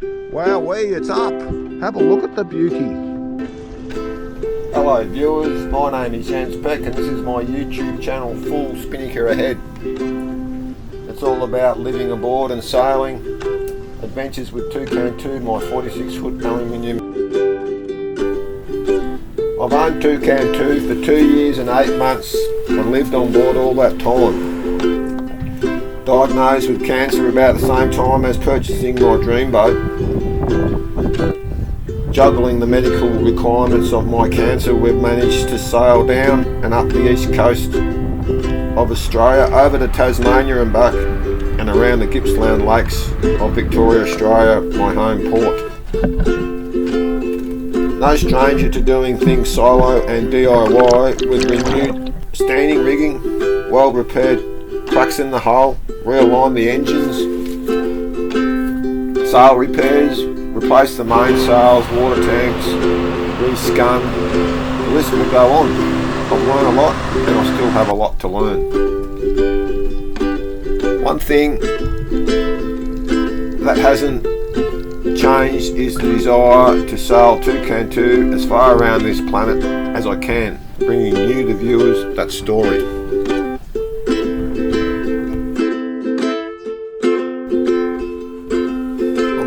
Wowee, it's up. Have a look at the beauty. Hello viewers, my name is Jens Peck and this is my YouTube channel, Full Spinnaker Ahead. It's all about living aboard and sailing, adventures with Toucan 2, my 46 foot aluminium. I've owned Toucan 2 for 2 years and 8 months and lived on board all that time. Diagnosed with cancer about the same time as purchasing my dream boat. Juggling the medical requirements of my cancer, we've managed to sail down and up the east coast of Australia, over to Tasmania and back, and around the Gippsland Lakes of Victoria, Australia, my home port. No stranger to doing things solo and DIY, with renewed standing rigging, well repaired cracks in the hull, realign the engines, sail repairs, replace the mainsails, water tanks, rescun. The list will go on. I've learned a lot and I still have a lot to learn. One thing that hasn't changed is the desire to sail Toucan 2 as far around this planet as I can, bringing you, the viewers, that story.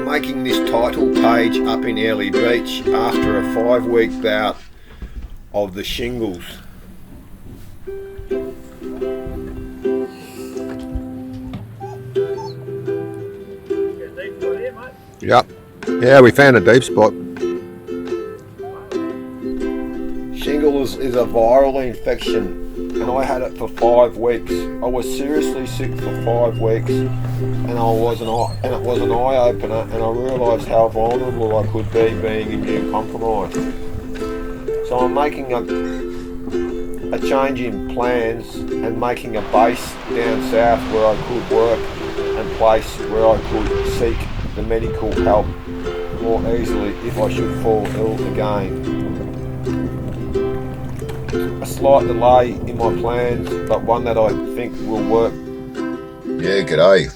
Making this title page up in Airlie Beach after a 5-week bout of the shingles. Yep. Yeah, we found a deep spot. Shingles is a viral infection and I had it for 5 weeks. I was seriously sick for 5 weeks and it was an eye opener, and I realised how vulnerable I could be being immune compromised. So I'm making a change in plans and making a base down south where I could work and place where I could seek the medical help more easily if I should fall ill again. A slight delay in my plans, but one that I think will work. Yeah, g'day.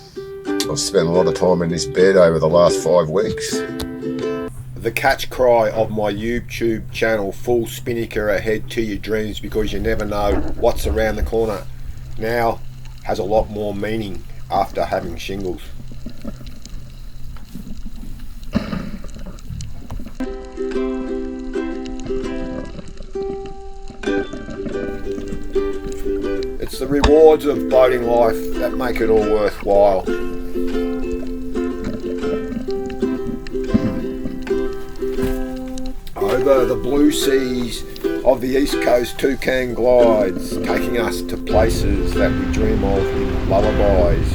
I've spent a lot of time in this bed over the last 5 weeks. The catch cry of my YouTube channel, Full Spinnaker Ahead to your dreams, because you never know what's around the corner, now has a lot more meaning after having shingles. It's the rewards of boating life that make it all worthwhile. Over the blue seas of the east coast, Toucan glides, taking us to places that we dream of in lullabies.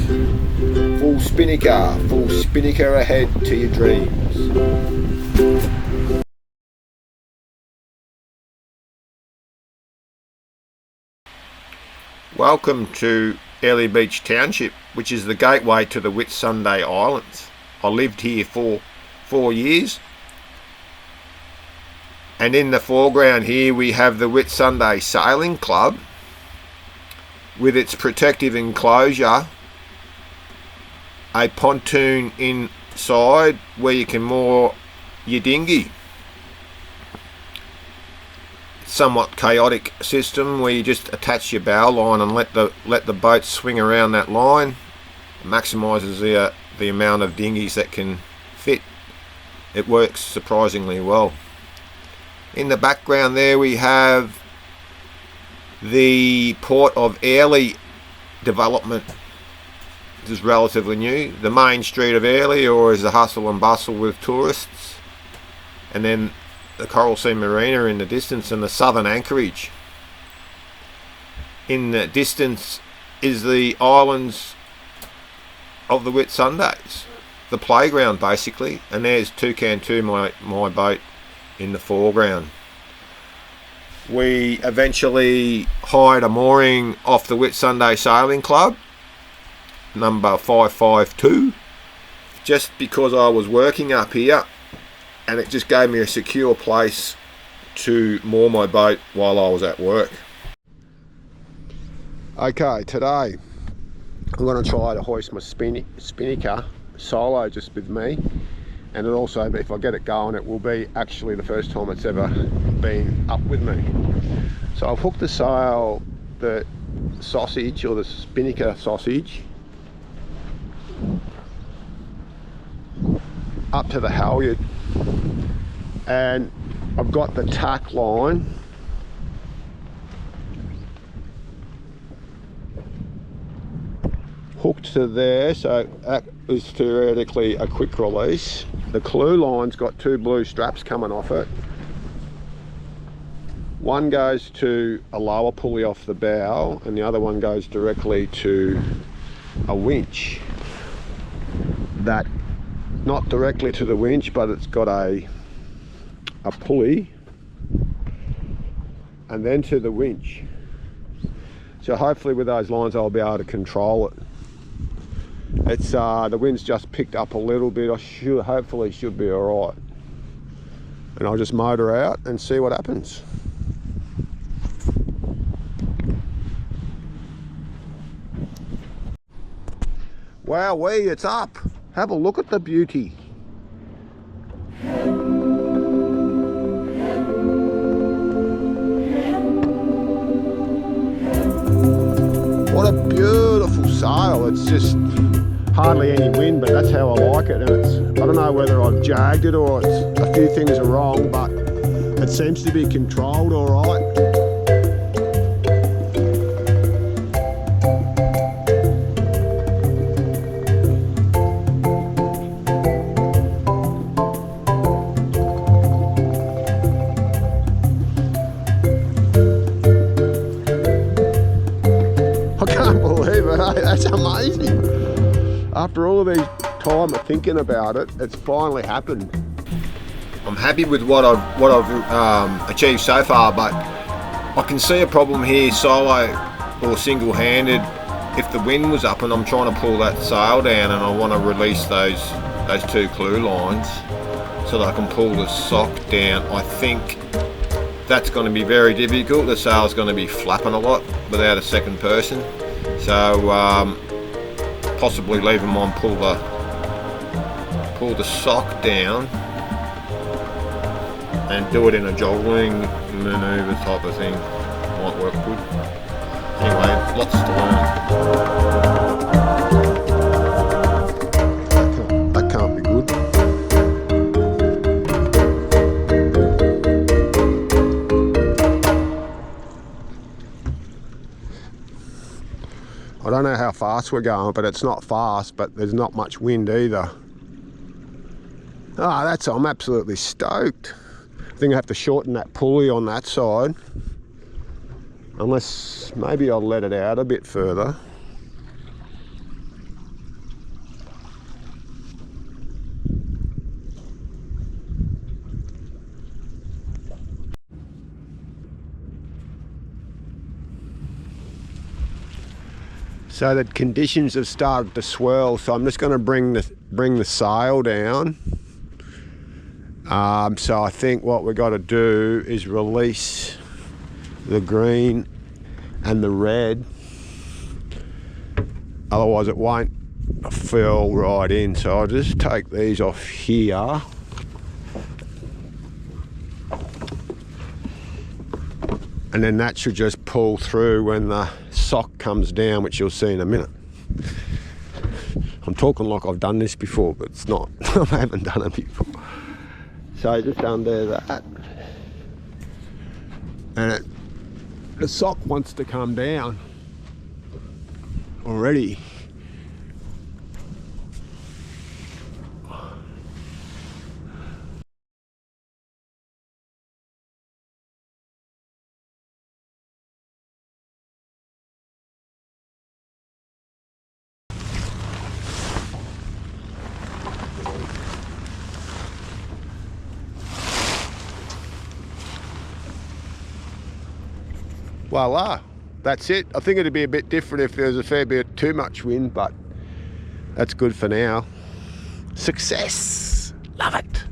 Full Spinnaker ahead to your dreams. Welcome to Airlie Beach Township, which is the gateway to the Whitsunday Islands. I lived here for 4 years. And in the foreground here we have the Whitsunday Sailing Club with its protective enclosure, a pontoon inside where you can moor your dinghy. Somewhat chaotic system where you just attach your bow line and let the boat swing around that line. It maximises the amount of dinghies that can fit. It works surprisingly well. In the background there we have the Port of Airlie development. This is relatively new. The main street of Airlie, or is the hustle and bustle with tourists, and then the Coral Sea Marina in the distance, and the southern anchorage. In the distance is the islands of the Whitsundays, the playground basically, and there's Toucan 2, my boat, in the foreground. We eventually hired a mooring off the Whitsunday Sailing Club, number 552, just because I was working up here and it just gave me a secure place to moor my boat while I was at work. Okay, today I'm going to try to hoist my Spinnaker solo just with me, and it also, if I get it going, it will be actually the first time it's ever been up with me. So I've hooked the sail, the sausage, or the Spinnaker sausage, up to the halyard, and I've got the tack line hooked to there, so that is theoretically a quick release. The clue line's got two blue straps coming off it. One goes to a lower pulley off the bow, and the other one goes directly to a winch. That, not directly to the winch, but it's got a pulley, and then to the winch. So hopefully with those lines I'll be able to control it. It's the wind's just picked up a little bit. Hopefully should be all right, and I'll just motor out and see what happens. Wowee, it's up. Have a look at the beauty. What a beautiful sail. It's just hardly any wind, but that's how I like it. And it's, I don't know whether I've jagged it or it's, a few things are wrong, but it seems to be controlled all right. I can't believe it, hey? That's amazing. After all of these time of thinking about it, it's finally happened. I'm happy with what I've achieved so far, but I can see a problem here solo or single-handed. If the wind was up and I'm trying to pull that sail down and I want to release those two clue lines so that I can pull the sock down, I think that's going to be very difficult. The sail's going to be flapping a lot without a second person. So possibly leave them on, pull the sock down and do it in a joggling manoeuvre type of thing. Might work good. Anyway, lots to learn. That can't be good. I don't know how fast we're going, but it's not fast, but there's not much wind either. I'm absolutely stoked. I think I have to shorten that pulley on that side. Unless, maybe I'll let it out a bit further. So the conditions have started to swirl, so I'm just going to bring the sail down. So I think what we've got to do is release the green and the red, otherwise it won't fill right in. So I'll just take these off here. And then that should just pull through when the sock comes down, which you'll see in a minute. I'm talking like I've done this before, but it's not. I haven't done it before. So just under that. And the sock wants to come down already. Voila, that's it. I think it'd be a bit different if there was a fair bit too much wind, but that's good for now. Success, love it.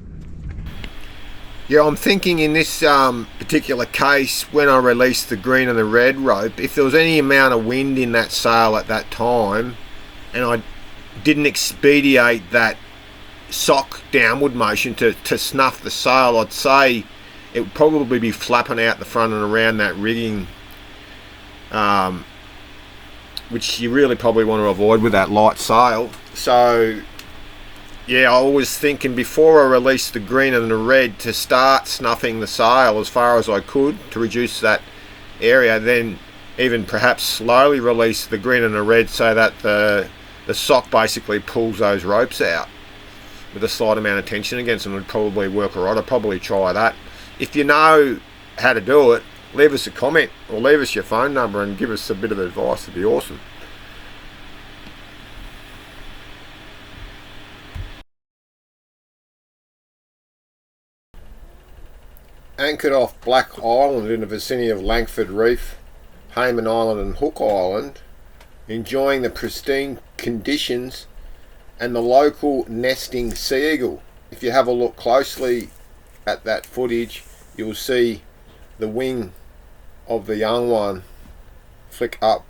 Yeah, I'm thinking in this particular case, when I released the green and the red rope, if there was any amount of wind in that sail at that time, and I didn't expedite that sock downward motion to snuff the sail, I'd say it would probably be flapping out the front and around that rigging, which you really probably want to avoid with that light sail. So yeah, I was thinking before I released the green and the red to start snuffing the sail as far as I could to reduce that area, then even perhaps slowly release the green and the red so that the sock basically pulls those ropes out with a slight amount of tension against them. Would probably work alright. I'd probably try that. If you know how to do it, leave us a comment or leave us your phone number and give us a bit of advice. It'd be awesome. Anchored off Black Island in the vicinity of Langford Reef, Hayman Island and Hook Island, enjoying the pristine conditions and the local nesting sea eagle. If you have a look closely at that footage, you'll see the wing of the young one flick up.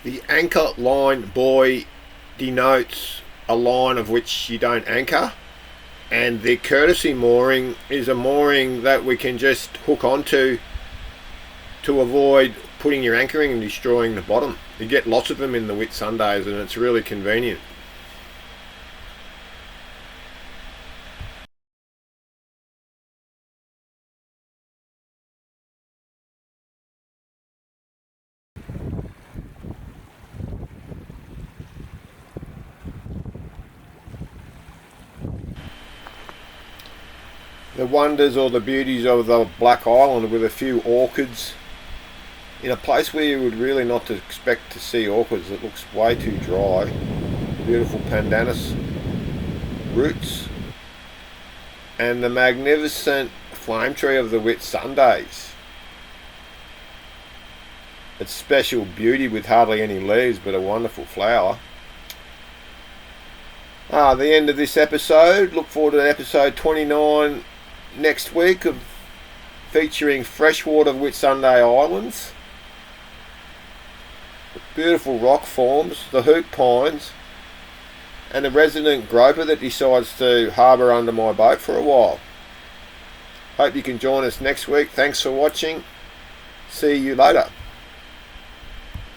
The anchor line buoy denotes a line of which you don't anchor, and the courtesy mooring is a mooring that we can just hook onto to avoid putting your anchoring and destroying the bottom. You get lots of them in the Whitsundays and it's really convenient. The wonders or the beauties of the Black Island with a few orchids in a place where you would really not expect to see orchids. It looks way too dry. Beautiful pandanus roots and the magnificent flame tree of the Whitsundays. It's special beauty with hardly any leaves but a wonderful flower. The end of this episode. Look forward to episode 29 next week, of featuring freshwater Whitsunday Islands, the beautiful rock forms, the hoop pines, and a resident groper that decides to harbour under my boat for a while. Hope you can join us next week. Thanks for watching. See you later.